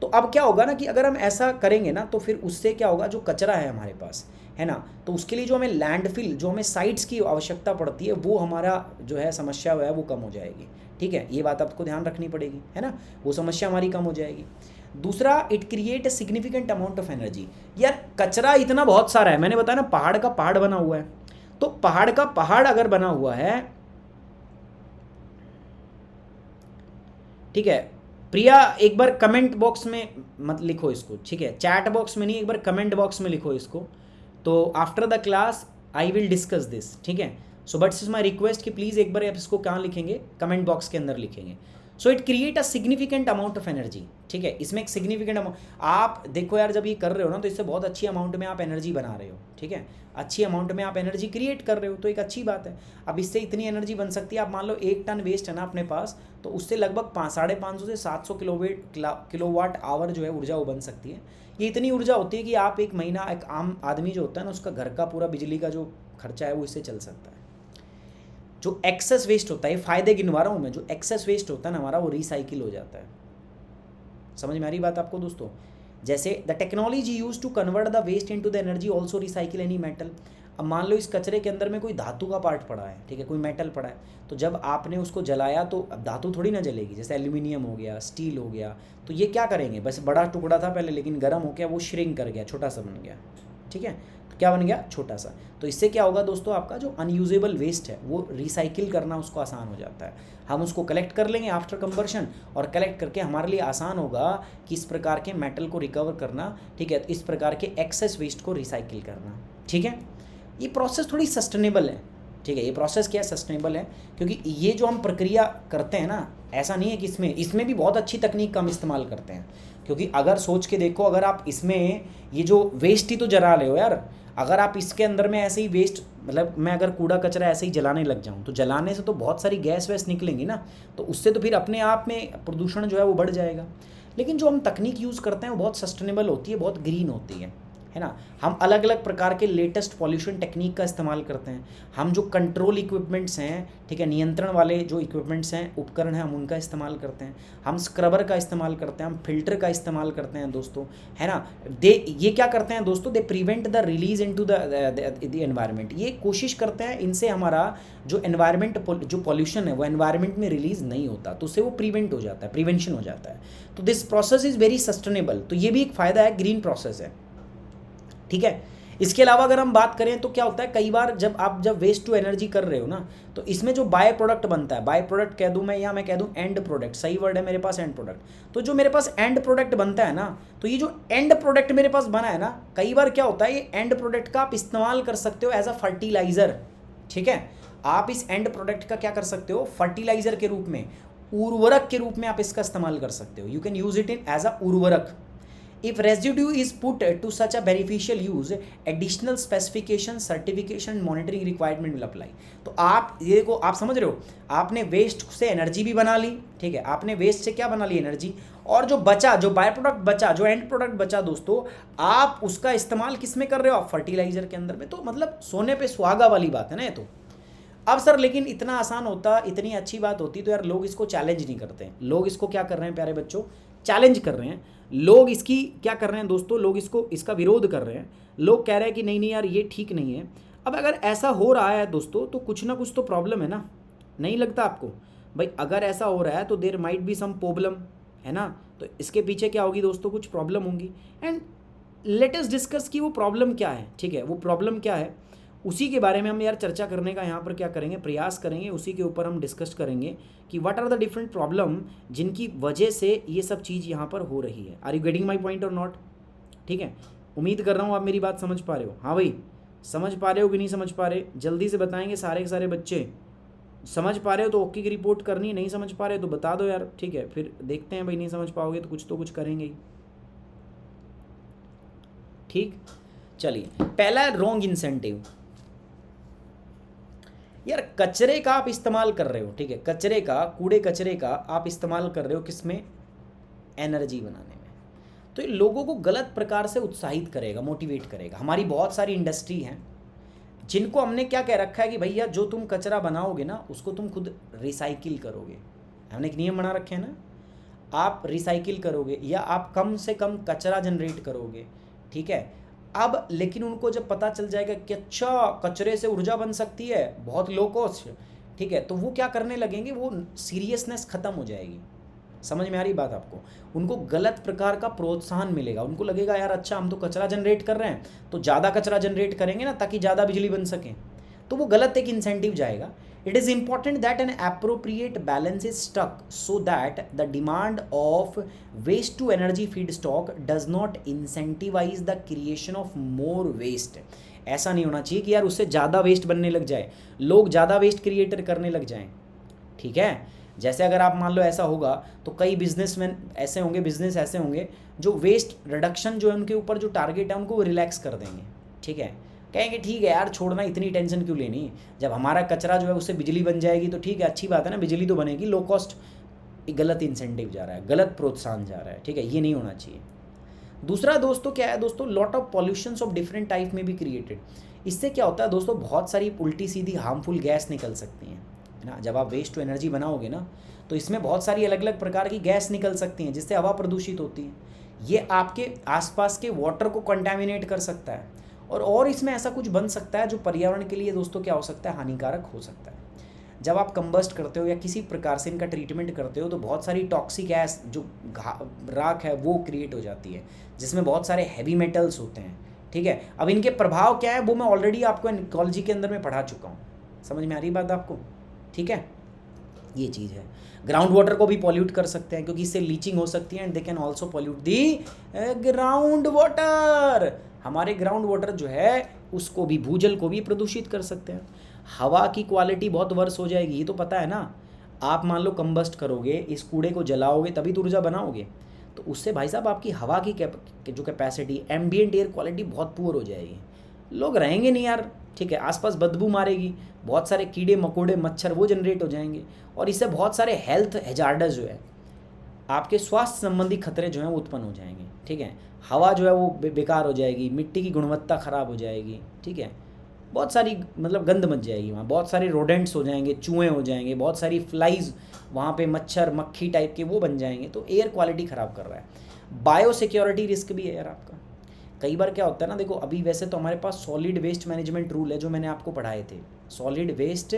तो अब क्या होगा ना कि अगर हम ऐसा करेंगे ना, तो फिर उससे क्या होगा, जो कचरा है हमारे पास, है ना, तो उसके लिए जो हमें लैंडफिल, जो हमें साइट्स की आवश्यकता पड़ती है, वो हमारा जो है समस्या है वो कम हो जाएगी, ठीक है। ये बात आपको ध्यान रखनी पड़ेगी, है ना, वो समस्या हमारी कम हो जाएगी। दूसरा, it create a significant amount of energy. यार कचरा इतना बहुत सारा है, मैंने बताया ना पहाड़ का पहाड़ बना हुआ है, तो पहाड़ का पहाड़ अगर बना हुआ है, ठीक है। प्रिया एक बार कमेंट बॉक्स में मत लिखो इसको, ठीक है, चैट बॉक्स में नहीं, एक बार कमेंट बॉक्स में लिखो इसको। तो after the class I will discuss this, ठीक है। सो बट्स इज माई रिक्वेस्ट कि प्लीज़ एक बार आप इसको कहाँ लिखेंगे, कमेंट बॉक्स के अंदर लिखेंगे। So it create a significant amount of energy, ठीक है। इसमें एक सिग्निफिकेंट अमाउंट, आप देखो यार जब ये कर रहे हो ना, तो इससे बहुत अच्छी अमाउंट में आप एनर्जी बना रहे हो, ठीक है, अच्छी अमाउंट में आप एनर्जी क्रिएट कर रहे हो, तो एक अच्छी बात है। अब इससे इतनी एनर्जी बन सकती है, आप मान लो 1 टन वेस्ट है ना अपने पास, तो उससे लगभग 550 से 700 किलोवाट आवर जो है ऊर्जा वो बन सकती है। ये इतनी ऊर्जा होती है कि आप एक महीना, एक आम आदमी जो होता है ना, उसका घर का पूरा बिजली का जो खर्चा है वो इससे चल सकता है। जो एक्सेस वेस्ट होता है, फ़ायदे गिनवा रहा हूँ मैं, जो एक्सेस वेस्ट होता है ना हमारा, वो रिसाइकिल हो जाता है। समझ में आ रही बात आपको दोस्तों? जैसे the technology use to convert the waste into the energy also recycle any metal. अब मान लो इस कचरे के अंदर में कोई धातु का पार्ट पड़ा है, ठीक है, कोई मेटल पड़ा है, तो जब आपने उसको जलाया तो अब धातु थोड़ी ना जलेगी, जैसे एल्यूमिनियम हो गया, स्टील हो गया, तो ये क्या करेंगे, बस बड़ा टुकड़ा था पहले, लेकिन गर्म हो गया, वो श्रिंक कर गया, छोटा सा बन गया, ठीक है। तो क्या बन गया, छोटा सा। तो इससे क्या होगा दोस्तों, आपका जो अनयूजेबल वेस्ट है वो रिसाइकिल करना उसको आसान हो जाता है। हम उसको कलेक्ट कर लेंगे आफ्टर कंबर्शन, और कलेक्ट करके हमारे लिए आसान होगा कि इस प्रकार के मेटल को रिकवर करना, ठीक है, तो इस प्रकार के एक्सेस वेस्ट को रिसाइकिल करना, ठीक है। ये प्रोसेस थोड़ी सस्टेनेबल है, ठीक है। ये प्रोसेस क्या है, सस्टेनेबल है, क्योंकि ये जो हम प्रक्रिया करते हैं ना, ऐसा नहीं है कि इसमें भी बहुत अच्छी तकनीक का हम इस्तेमाल करते हैं। क्योंकि अगर सोच के देखो, अगर आप इसमें ये जो वेस्ट ही तो जला रहे हो यार, अगर आप इसके अंदर में ऐसे ही वेस्ट, मतलब मैं अगर कूड़ा कचरा ऐसे ही जलाने लग जाऊँ, तो जलाने से तो बहुत सारी गैस वैस निकलेंगी ना, तो उससे तो फिर अपने आप में प्रदूषण जो है वो बढ़ जाएगा। लेकिन जो हम तकनीक यूज़ करते हैं वो बहुत सस्टेनेबल होती है, बहुत ग्रीन होती है ना। हम अलग अलग प्रकार के लेटेस्ट पॉल्यूशन टेक्निक का इस्तेमाल करते हैं। हम जो कंट्रोल इक्विपमेंट्स हैं, ठीक है, नियंत्रण वाले जो इक्विपमेंट्स हैं, उपकरण हैं, हम उनका इस्तेमाल करते हैं। हम स्क्रबर का इस्तेमाल करते हैं, हम फिल्टर का इस्तेमाल करते हैं दोस्तों, है ना। ये क्या करते हैं दोस्तों, they prevent the release into the environment. ये कोशिश करते हैं इनसे हमारा जो एनवायरनमेंट, जो पॉल्यूशन है वो एनवायरनमेंट में रिलीज नहीं होता, तो उससे वो प्रिवेंट हो जाता है, प्रिवेंशन हो जाता है। तो this process is very sustainable. तो ये भी एक फ़ायदा है, ग्रीन प्रोसेस है, ठीक है। इसके अलावा अगर हम बात करें तो क्या होता है, कई बार जब वेस्ट टू एनर्जी कर रहे हो ना, तो इसमें जो बाय प्रोडक्ट बनता है, बाय प्रोडक्ट कह दूं मैं, या मैं कह दूं एंड प्रोडक्ट, सही वर्ड है मेरे पास एंड प्रोडक्ट। तो जो मेरे पास एंड प्रोडक्ट बनता है ना, तो ये जो एंड प्रोडक्ट मेरे पास बना है ना, कई बार क्या होता है, ये एंड प्रोडक्ट का आप इस्तेमाल कर सकते हो एज अ फर्टिलाइजर, ठीक है। आप इस एंड प्रोडक्ट का क्या कर सकते हो, फर्टिलाइजर के रूप में, उर्वरक के रूप में आप इसका इस्तेमाल कर सकते हो। You can use it in as a उर्वरक। If residue is put to such a beneficial use, additional specification, certification, monitoring requirement will apply। तो आप ये देखो, आप समझ रहे हो, आपने वेस्ट से एनर्जी भी बना ली, ठीक है, आपने वेस्ट से क्या बना ली, एनर्जी, और जो बचा, जो बाय प्रोडक्ट बचा, जो एंड प्रोडक्ट बचा दोस्तों, आप उसका इस्तेमाल किस में कर रहे हो, आप फर्टिलाइजर के अंदर में। तो मतलब सोने पे सुहागा वाली बात है ना ये तो। अब सर लेकिन इतना आसान होता, इतनी अच्छी बात होती तो यार लोग इसको चैलेंज नहीं करते हैं। लोग इसको क्या कर रहे हैं प्यारे बच्चों, चैलेंज कर रहे हैं। लोग इसकी क्या कर रहे हैं दोस्तों, लोग इसका विरोध कर रहे हैं। लोग कह रहे हैं कि नहीं यार ये ठीक नहीं है। अब अगर ऐसा हो रहा है दोस्तों, तो कुछ ना कुछ तो प्रॉब्लम है ना, नहीं लगता आपको भाई? अगर ऐसा हो रहा है तो there might be some problem, है ना। तो इसके पीछे क्या होगी दोस्तों, कुछ प्रॉब्लम होंगी। एंड लेट अस डिस्कस कि वो प्रॉब्लम क्या है, ठीक है, वो प्रॉब्लम क्या है, उसी के बारे में हम यार चर्चा करने का यहाँ पर क्या करेंगे, प्रयास करेंगे। उसी के ऊपर हम डिस्कस करेंगे कि what are the different problem जिनकी वजह से ये सब चीज़ यहाँ पर हो रही है। Are you getting my point or not? ठीक है, उम्मीद कर रहा हूँ आप मेरी बात समझ पा रहे हो। हाँ भाई, समझ पा रहे हो कि नहीं समझ पा रहे? जल्दी से बताएंगे सारे के सारे बच्चे। समझ पा रहे हो तो ओके की रिपोर्ट करनी है, नहीं समझ पा रहे हो तो बता दो यार, ठीक है। फिर देखते हैं भाई, नहीं समझ पाओगे तो कुछ करेंगे ही। ठीक, चलिए, पहला रॉन्ग इंसेंटिव। यार कचरे का आप इस्तेमाल कर रहे हो, ठीक है, कचरे का, कूड़े कचरे का आप इस्तेमाल कर रहे हो किस में, एनर्जी बनाने में। तो ये लोगों को गलत प्रकार से उत्साहित करेगा, मोटिवेट करेगा। हमारी बहुत सारी इंडस्ट्री हैं जिनको हमने क्या कह रखा है कि भैया जो तुम कचरा बनाओगे ना उसको तुम खुद रिसाइकिल करोगे। हमने एक नियम बना रखे हैं ना, आप रिसाइकिल करोगे या आप कम से कम कचरा जनरेट करोगे, ठीक है। अब लेकिन उनको जब पता चल जाएगा कि अच्छा कचरे से ऊर्जा बन सकती है, बहुत लो कॉस्ट, ठीक है, तो वो क्या करने लगेंगे, वो सीरियसनेस ख़त्म हो जाएगी। समझ में आ रही बात आपको? उनको गलत प्रकार का प्रोत्साहन मिलेगा, उनको लगेगा यार अच्छा हम तो कचरा जनरेट कर रहे हैं तो ज़्यादा कचरा जनरेट करेंगे ना ताकि ज़्यादा बिजली बन सके, तो वो गलत एक इंसेंटिव जाएगा। It is important that an appropriate balance is stuck so that the demand of waste to energy feedstock does not incentivize the creation of more waste. ऐसा नहीं होना चाहिए कि यार उससे ज़्यादा वेस्ट बनने लग जाए, लोग ज़्यादा वेस्ट क्रिएटर करने लग जाएं, ठीक है। जैसे अगर आप मान लो ऐसा होगा तो कई बिजनेसमैन ऐसे होंगे, बिजनेस ऐसे होंगे जो वेस्ट रिडक्शन जो है उनके ऊपर जो टारगेट है उनको वो रिलैक्स कर देंगे, ठीक है, कहेंगे ठीक है यार छोड़ना, इतनी टेंशन क्यों लेनी, जब हमारा कचरा जो है उससे बिजली बन जाएगी तो ठीक है, अच्छी बात है ना, बिजली तो बनेगी, लो कॉस्ट। गलत इंसेंटिव जा रहा है, गलत प्रोत्साहन जा रहा है, ठीक है, ये नहीं होना चाहिए। दूसरा दोस्तों क्या है दोस्तों, lot of pollutions of different type में भी क्रिएटेड। इससे क्या होता है दोस्तों, बहुत सारी उल्टी सीधी हार्मफुल गैस निकल सकती हैं, है ना। जब आप वेस्ट टू एनर्जी बनाओगे ना तो इसमें बहुत सारी अलग अलग प्रकार की गैस निकल सकती हैं जिससे हवा प्रदूषित होती है। ये आपके आसपास के वाटर को कंटामिनेट कर सकता है और इसमें ऐसा कुछ बन सकता है जो पर्यावरण के लिए दोस्तों क्या हो सकता है, हानिकारक हो सकता है। जब आप कंबस्ट करते हो या किसी प्रकार से इनका ट्रीटमेंट करते हो तो बहुत सारी टॉक्सिक गैस जो राख है वो क्रिएट हो जाती है जिसमें बहुत सारे हैवी मेटल्स होते हैं, ठीक है। अब इनके प्रभाव क्या है वो मैं ऑलरेडी आपको इकोलॉजी के अंदर में पढ़ा चुका हूँ, समझ में आ रही बात आपको, ठीक है। ये चीज़ है। ग्राउंड वाटर को भी पॉल्यूट कर सकते हैं क्योंकि इससे लीचिंग हो सकती है and they can also pollute the ground water. हमारे ग्राउंड वाटर जो है उसको भी, भूजल को भी प्रदूषित कर सकते हैं। हवा की क्वालिटी बहुत वर्स हो जाएगी, ये तो पता है ना। आप मान लो कंबस्ट करोगे, इस कूड़े को जलाओगे तभी तो ऊर्जा बनाओगे, तो उससे भाई साहब आपकी हवा की जो कैपेसिटी, एम्बियंट एयर क्वालिटी बहुत पुअर हो जाएगी, लोग रहेंगे नहीं यार, ठीक है, आसपास बदबू मारेगी, बहुत सारे कीड़े मकोड़े मच्छर वो जनरेट हो जाएंगे और इससे बहुत सारे हेल्थ हैजार्ड्स जो है, आपके स्वास्थ्य संबंधी खतरे जो हैं वो उत्पन्न हो जाएंगे, ठीक है। हवा जो है वो बेकार हो जाएगी, मिट्टी की गुणवत्ता ख़राब हो जाएगी, ठीक है, बहुत सारी मतलब गंद मच जाएगी वहाँ, बहुत सारे रोडेंट्स हो जाएंगे, चूहे हो जाएंगे, बहुत सारी फ्लाइज वहाँ पे, मच्छर मक्खी टाइप के वो बन जाएंगे, तो एयर क्वालिटी ख़राब कर रहा है। बायो सिक्योरिटी रिस्क भी है यार आपका। कई बार क्या होता है ना, देखो अभी वैसे तो हमारे पास सॉलिड वेस्ट मैनेजमेंट रूल है जो मैंने आपको पढ़ाए थे, सॉलिड वेस्ट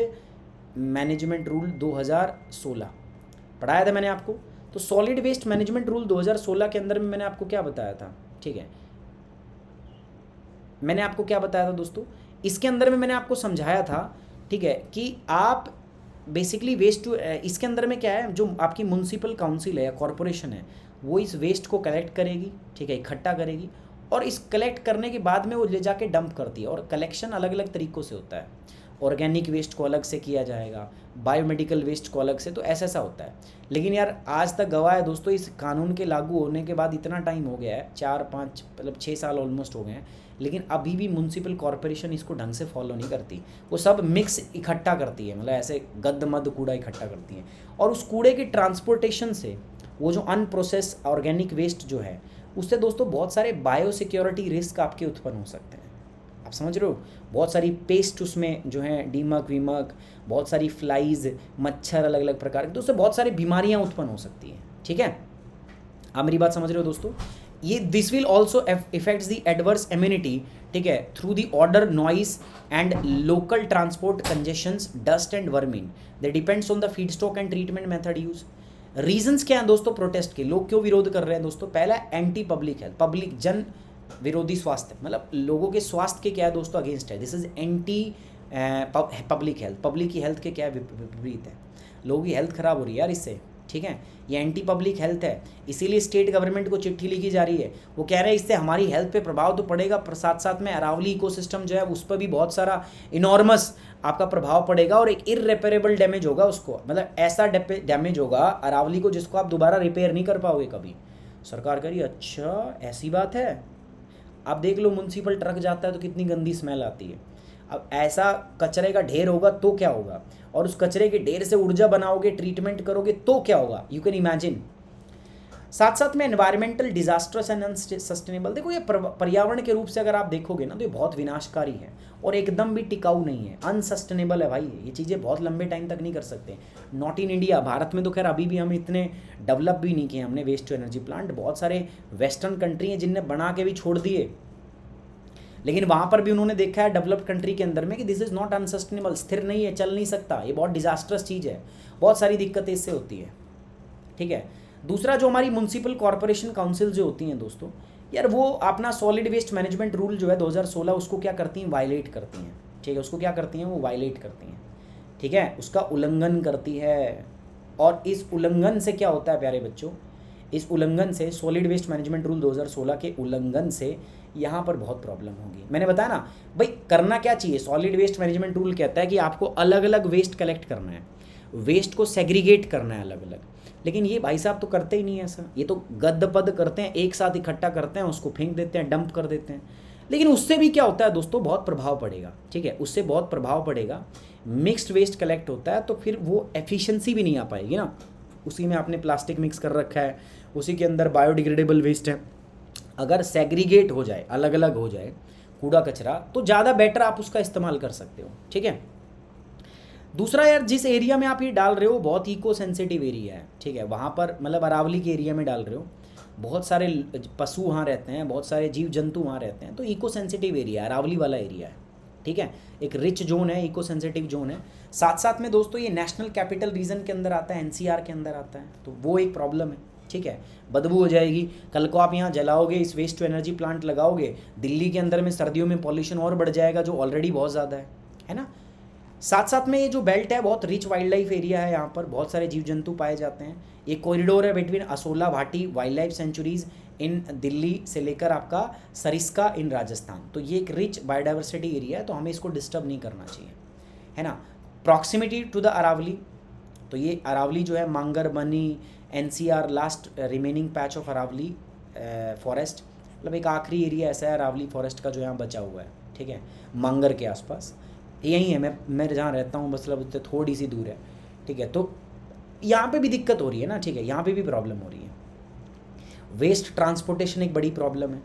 मैनेजमेंट रूल 2016 पढ़ाया था मैंने आपको। तो सॉलिड वेस्ट मैनेजमेंट रूल 2016 के अंदर में मैंने आपको क्या बताया था, ठीक है, मैंने आपको क्या बताया था दोस्तों, इसके अंदर में मैंने आपको समझाया था, ठीक है, कि आप बेसिकली वेस्ट टू, इसके अंदर में क्या है, जो आपकी म्यूनसिपल काउंसिल है या कॉरपोरेशन है वो इस वेस्ट को कलेक्ट करेगी, ठीक है, इकट्ठा करेगी और इस कलेक्ट करने के बाद में वो ले जाके डंप करती है। और कलेक्शन अलग अलग तरीक़ों से होता है, ऑर्गेनिक वेस्ट को अलग से किया जाएगा, बायोमेडिकल वेस्ट को अलग से, तो ऐसा होता है। लेकिन यार आज तक गवाह है दोस्तों, इस कानून के लागू होने के बाद इतना टाइम हो गया है, 4-5 मतलब 6 साल ऑलमोस्ट हो गए हैं, लेकिन अभी भी म्यूनसिपल कॉरपोरेशन इसको ढंग से फॉलो नहीं करती। वो सब मिक्स इकट्ठा करती है, मतलब ऐसे गद्द मद्द कूड़ा इकट्ठा करती है और उस कूड़े की ट्रांसपोर्टेशन से वो जो अनप्रोसेस ऑर्गेनिक वेस्ट जो है उससे दोस्तों बहुत सारे बायो सिक्योरिटी रिस्क आपके उत्पन्न हो सकते हैं। आप समझ रहे हो, बहुत सारी पेस्ट उसमें जो है, डीमक वीमक, बहुत सारी फ्लाइज, मच्छर अलग अलग प्रकार के, तो उससे बहुत सारी बीमारियां उत्पन्न हो सकती हैं, ठीक है। आप मेरी बात समझ रहे हो दोस्तों। ये this will also effects the adverse immunity, ठीक है, through the order noise and local transport congestions, dust and vermin, they depends on the feed stock and treatment method use. Reasons क्या हैं दोस्तों प्रोटेस्ट के, लोग क्यों विरोध कर रहे हैं दोस्तों। पहला एंटी पब्लिक हेल्थ, पब्लिक जन विरोधी स्वास्थ्य, मतलब लोगों के स्वास्थ्य के क्या है दोस्तों अगेंस्ट है, this is anti public health, public की हेल्थ के क्या विपरीत है, लोगों की हेल्थ खराब हो रही है यार इससे, ठीक है, ये एंटी पब्लिक हेल्थ है। इसीलिए स्टेट गवर्नमेंट को चिट्ठी लिखी जा रही है, वो कह रहे हैं इससे हमारी हेल्थ पे प्रभाव तो पड़ेगा, पर साथ साथ में अरावली इकोसिस्टम जो है उस पर भी बहुत सारा इनॉर्मस आपका प्रभाव पड़ेगा और एक इररिपेरेबल डैमेज होगा उसको, मतलब ऐसा डैमेज होगा अरावली को जिसको आप दोबारा रिपेयर नहीं कर पाओगे कभी। सरकार कह रही है अच्छा ऐसी बात है। आप देख लो म्यूनसिपल ट्रक जाता है तो कितनी गंदी स्मेल आती है। अब ऐसा कचरे का ढेर होगा तो क्या होगा, और उस कचरे के ढेर से ऊर्जा बनाओगे, ट्रीटमेंट करोगे तो क्या होगा, यू कैन इमेजिन। साथ साथ में एनवायरमेंटल डिजास्टर्स एंड अनसस्टेनेबल, देखो ये पर्यावरण के रूप से अगर आप देखोगे ना तो ये बहुत विनाशकारी है और एकदम भी टिकाऊ नहीं है, अनसस्टेनेबल है भाई। ये चीज़ें बहुत लंबे टाइम तक नहीं कर सकते। नॉट इन इंडिया, भारत में तो खैर अभी भी हम इतने डेवलप भी नहीं किए हमने वेस्ट टू एनर्जी प्लांट। बहुत सारे वेस्टर्न कंट्री हैं जिनने बना के भी छोड़ दिए, लेकिन वहाँ पर भी उन्होंने देखा है डेवलप्ड कंट्री के अंदर में कि दिस इज़ नॉट अनसस्टेनेबल, स्थिर नहीं है, चल नहीं सकता, ये बहुत डिजास्टर्स चीज़ है, बहुत सारी दिक्कतें इससे होती है। ठीक है। दूसरा, जो हमारी म्यूनसिपल कॉरपोरेशन काउंसिल जो होती हैं दोस्तों, यार वो अपना सॉलिड वेस्ट मैनेजमेंट रूल जो है 2016 उसको क्या करती हैं, वायलेट करती हैं। ठीक है, उसको क्या करती हैं, वो वायलेट करती हैं। ठीक है, उसका उल्लंघन करती है। और इस उल्लंघन से क्या होता है प्यारे बच्चों, इस उल्लंघन से, सॉलिड वेस्ट मैनेजमेंट रूल 2016 के उल्लंघन से यहाँ पर बहुत प्रॉब्लम होगी। मैंने बताया ना भाई, करना क्या चाहिए, सॉलिड वेस्ट मैनेजमेंट रूल कहता है कि आपको अलग अलग वेस्ट कलेक्ट करना है, वेस्ट को सेग्रीगेट करना है अलग अलग। लेकिन ये भाई साहब तो करते ही नहीं है ऐसा, ये तो गद्द पद करते हैं, एक साथ इकट्ठा करते हैं, उसको फेंक देते हैं, डंप कर देते हैं। लेकिन उससे भी क्या होता है दोस्तों, बहुत प्रभाव पड़ेगा। ठीक है, उससे बहुत प्रभाव पड़ेगा। मिक्स्ड वेस्ट कलेक्ट होता है तो फिर वो एफिशिएंसी भी नहीं आ पाएगी ना। उसी में आपने प्लास्टिक मिक्स कर रखा है, उसी के अंदर बायोडिग्रेडेबल वेस्ट है। अगर सेग्रीगेट हो जाए, अलग अलग हो जाए कूड़ा कचरा, तो ज़्यादा बेटर आप उसका इस्तेमाल कर सकते हो। ठीक है। दूसरा यार, जिस एरिया में आप ये डाल रहे हो बहुत इको सेंसिटिव एरिया है। ठीक है, वहाँ पर मतलब अरावली के एरिया में डाल रहे हो, बहुत सारे पशु वहाँ रहते हैं, बहुत सारे जीव जंतु वहाँ रहते हैं, तो इको सेंसिटिव एरिया है, अरावली वाला एरिया है। ठीक है, एक रिच जोन है, इको सेंसिटिव जोन है। साथ साथ में दोस्तों ये नेशनल कैपिटल रीजन के अंदर आता है, एनसीआर के अंदर आता है, तो वो एक प्रॉब्लम है। ठीक है, बदबू हो जाएगी। कल को आप यहाँ जलाओगे, इस वेस्ट टू एनर्जी प्लांट लगाओगे, दिल्ली के अंदर में सर्दियों में पॉल्यूशन और बढ़ जाएगा, जो ऑलरेडी बहुत ज़्यादा है ना। साथ साथ में ये जो बेल्ट है बहुत रिच वाइल्ड लाइफ एरिया है, यहाँ पर बहुत सारे जीव जंतु पाए जाते हैं। ये कॉरिडोर है between Asola Bhati wild life sanctuaries in Delhi से लेकर आपका सरिस्का इन राजस्थान। तो ये एक रिच बायोडाइवर्सिटी एरिया है, तो हमें इसको डिस्टर्ब नहीं करना चाहिए, है ना। प्रॉक्सिमिटी टू द अरावली, तो ये अरावली जो है Mangar Bani NCR last remaining patch of Aravalli forest, मतलब एक आखिरी एरिया ऐसा है अरावली फॉरेस्ट का जो यहाँ बचा हुआ है। ठीक है, मांगर के आसपास यही है, मैं जहाँ रहता हूँ मतलब उससे थोड़ी सी दूर है। ठीक है, तो यहाँ पे भी दिक्कत हो रही है ना। ठीक है, यहाँ पे भी प्रॉब्लम हो रही है। वेस्ट ट्रांसपोर्टेशन एक बड़ी प्रॉब्लम है,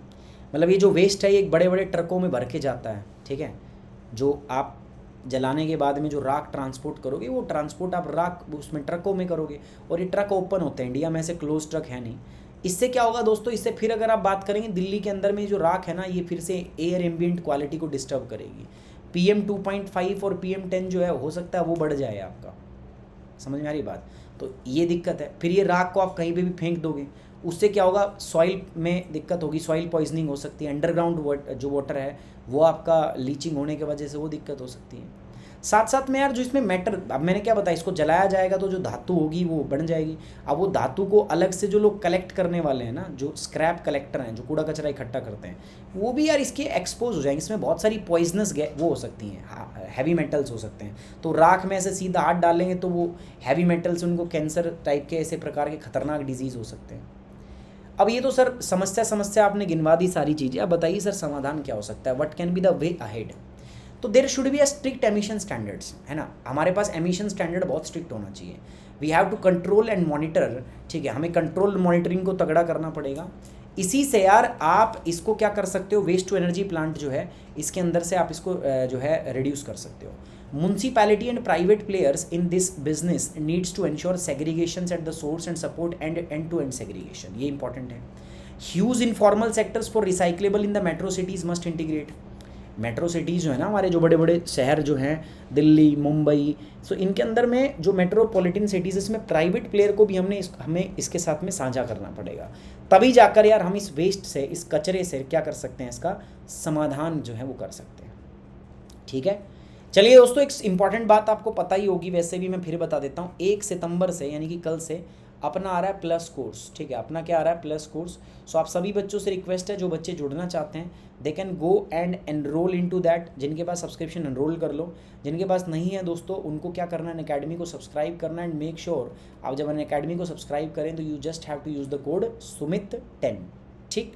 मतलब ये जो वेस्ट है ये एक बड़े बड़े ट्रकों में भर के जाता है। ठीक है, जो आप जलाने के बाद में जो राख ट्रांसपोर्ट करोगे, वो ट्रांसपोर्ट आप राख उसमें ट्रकों में करोगे, और ये ट्रक ओपन होते हैं, इंडिया में ऐसे क्लोज ट्रक है नहीं। इससे क्या होगा दोस्तों, इससे फिर अगर आप बात करेंगे दिल्ली के अंदर में जो राख है ना, ये फिर से एयर एम्बिएंट क्वालिटी को डिस्टर्ब करेगी। PM 2.5 और PM 10 जो है हो सकता है वो बढ़ जाए आपका, समझ में आ रही बात। तो ये दिक्कत है। फिर ये राख को आप कहीं पे भी फेंक दोगे, उससे क्या होगा, सॉइल में दिक्कत होगी, सॉइल पॉइजनिंग हो सकती है, अंडरग्राउंड जो वाटर है वो आपका लीचिंग होने की वजह से वो दिक्कत हो सकती है। साथ साथ में यार जो इसमें मैटर, अब मैंने क्या बताया, इसको जलाया जाएगा तो जो धातु होगी वो बन जाएगी। अब वो धातु को अलग से जो लोग कलेक्ट करने वाले हैं ना, जो स्क्रैप कलेक्टर हैं, जो कूड़ा कचरा इकट्ठा करते हैं, वो भी यार इसके एक्सपोज हो जाएंगे। इसमें बहुत सारी पॉइजनस वो हो सकती हैं, हैवी मेटल्स हो सकते हैं। तो राख में ऐसे सीधा हाथ डालेंगे तो वो हैवी मेटल्स उनको कैंसर टाइप के ऐसे प्रकार के खतरनाक डिजीज़ हो सकते हैं। अब ये तो सर समस्या आपने गिनवा दी सारी चीज़ें, अब बताइए सर समाधान क्या हो सकता है, what can be the way ahead. तो there should be a strict emission standards, है ना। हमारे पास एमिशन स्टैंडर्ड बहुत स्ट्रिक्ट होना चाहिए। We have to control and monitor. ठीक है, हमें कंट्रोल मॉनिटरिंग को तगड़ा करना पड़ेगा। इसी से यार आप इसको क्या कर सकते हो, वेस्ट टू एनर्जी प्लांट जो है इसके अंदर से आप इसको जो है रिड्यूस कर सकते हो। Municipality and private players in this business needs to ensure segregation at the source and support end to end segregation, ये इंपॉर्टेंट है। Huge informal sectors for recyclable in the metro cities must integrate. Metro cities जो है ना, हमारे जो बड़े बड़े शहर जो हैं दिल्ली मुंबई, सो इनके अंदर में जो मेट्रोपॉलिटन सिटीज़, इसमें प्राइवेट प्लेयर को भी हमें इसके साथ में साझा करना पड़ेगा, तभी जाकर यार हम इस वेस्ट से, इस कचरे से क्या कर सकते हैं, इसका समाधान जो है वो कर सकते हैं। ठीक है, चलिए दोस्तों, एक इंपॉर्टेंट बात आपको पता ही होगी, वैसे भी मैं फिर बता देता हूँ। 1 सितंबर से यानी कि कल से अपना आ रहा है प्लस कोर्स। ठीक है, अपना क्या आ रहा है, प्लस कोर्स। सो आप सभी बच्चों से रिक्वेस्ट है, जो बच्चे जुड़ना चाहते हैं they can go and enrol into that. जिनके पास सब्सक्रिप्शन एनरोल कर लो, जिनके पास नहीं है दोस्तों उनको क्या करना है, अकेडमी को सब्सक्राइब करना एंड मेक श्योर आप जब अकेडमी को सब्सक्राइब करें तो you just have to use the code Sumit 10। ठीक,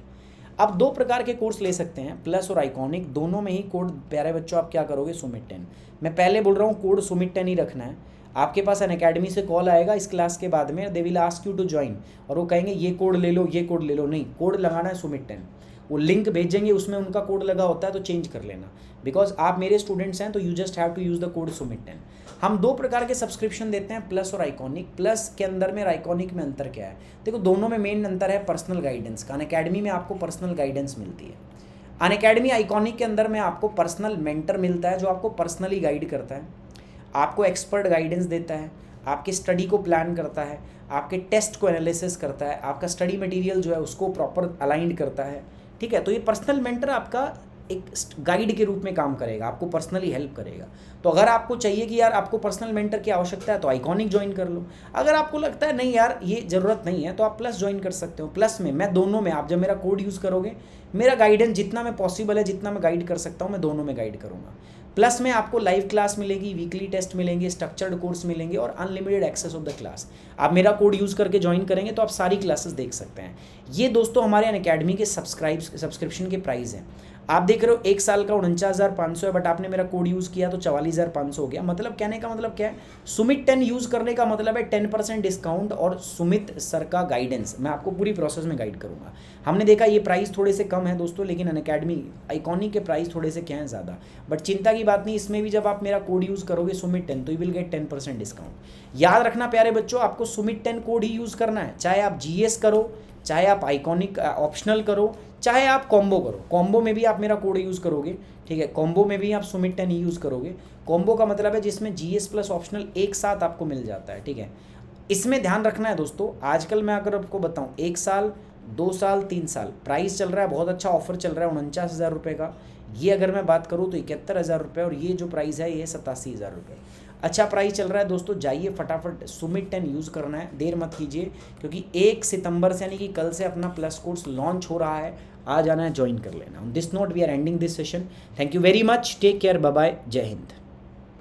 आप दो प्रकार के कोर्स ले सकते हैं, प्लस और आइकॉनिक, दोनों में ही कोड प्यारे बच्चों आप क्या करोगे, सुमित 10। मैं पहले बोल रहा हूँ कोड सुमित 10 ही रखना है। आपके पास अनअकैडमी से कॉल आएगा इस क्लास के बाद में, they will ask you to join, और वो कहेंगे ये कोड ले लो, ये कोड ले लो, नहीं, कोड लगाना है सुमित 10। वो लिंक भेजेंगे, उसमें उनका कोड लगा होता है, तो चेंज कर लेना, बिकॉज आप मेरे स्टूडेंट्स हैं, तो you just have to use the code Sumit 10। हम दो प्रकार के सब्सक्रिप्शन देते हैं, प्लस और आइकॉनिक। प्लस के अंदर में और आइकॉनिक में अंतर क्या है, देखो दोनों में मेन अंतर है पर्सनल गाइडेंस का। अनअकैडमी में आपको पर्सनल गाइडेंस मिलती है, अनअकैडमी आइकॉनिक के अंदर में आपको पर्सनल मेंटर मिलता है जो आपको पर्सनली गाइड करता है, आपको एक्सपर्ट गाइडेंस देता है, आपके स्टडी को प्लान करता है, आपके टेस्ट को एनालिसिस करता है, आपका स्टडी मटेरियल जो है उसको प्रॉपर अलाइंड करता है, ठीक है। तो ये पर्सनल मेंटर आपका एक गाइड के रूप में काम करेगा, आपको पर्सनली हेल्प करेगा। तो अगर आपको चाहिए कि यार आपको पर्सनल मेंटर की आवश्यकता है तो आइकॉनिक ज्वाइन कर लो। अगर आपको लगता है नहीं यार ये ज़रूरत नहीं है तो आप प्लस ज्वाइन कर सकते हो। प्लस में मैं दोनों में, आप जब मेरा कोड यूज़ करोगे, मेरा गाइडेंस जितना मैं पॉसिबल है, जितना मैं गाइड कर सकता हूँ, मैं दोनों में गाइड करूँगा। प्लस में आपको लाइव क्लास मिलेगी, वीकली टेस्ट मिलेंगे, स्ट्रक्चर्ड कोर्स मिलेंगे और unlimited access of the class. आप मेरा कोड यूज़ करके ज्वाइन करेंगे तो आप सारी क्लासेस देख सकते हैं। ये दोस्तों हमारे अनअकैडमी के सब्सक्रिप्शन के प्राइस हैं। आप देख रहे हो 1 साल का 49,500 है, बट आपने मेरा कोड यूज़ किया तो 44,500 हो गया। मतलब कहने का मतलब क्या है, सुमित 10 यूज़ करने का मतलब है 10% डिस्काउंट और सुमित सर का गाइडेंस। मैं आपको पूरी प्रोसेस में गाइड करूँगा। हमने देखा ये प्राइस थोड़े से कम है दोस्तों, लेकिन अनअकैडमी आइकॉनिक के प्राइस थोड़े से क्या हैं ज़्यादा, बट चिंता की बात नहीं, इसमें भी जब आप मेरा कोड यूज़ करोगे सुमित 10 तो यू विल गेट 10% डिस्काउंट। याद रखना प्यारे बच्चों, आपको सुमित 10 कोड ही यूज़ करना है, चाहे आप GS करो, चाहे आप आइकॉनिक ऑप्शनल करो, चाहे आप कॉम्बो करो। कॉम्बो में भी आप मेरा कोड यूज़ करोगे, ठीक है, कॉम्बो में भी आप सुमित 10 ही यूज़ करोगे। कॉम्बो का मतलब है जिसमें GS प्लस ऑप्शनल एक साथ आपको मिल जाता है, ठीक है। इसमें ध्यान रखना है दोस्तों, आजकल मैं अगर आपको बताऊं 1 साल, 2 साल, 3 साल प्राइस चल रहा है, बहुत अच्छा ऑफर चल रहा है 49,000 रुपये का। ये अगर मैं बात करूँ तो 71,000 रुपये, और ये जो प्राइस है ये 87,000 रुपये। अच्छा प्राइस चल रहा है दोस्तों, जाइए फटाफट सुमित 10 यूज़ करना है, देर मत कीजिए, क्योंकि 1 सितंबर से यानी कि कल से अपना प्लस कोर्स लॉन्च हो रहा है, आ जाना है, ज्वाइन कर लेना। On this note we are ending this session. Thank you very much, take care, bye bye, जय हिंद।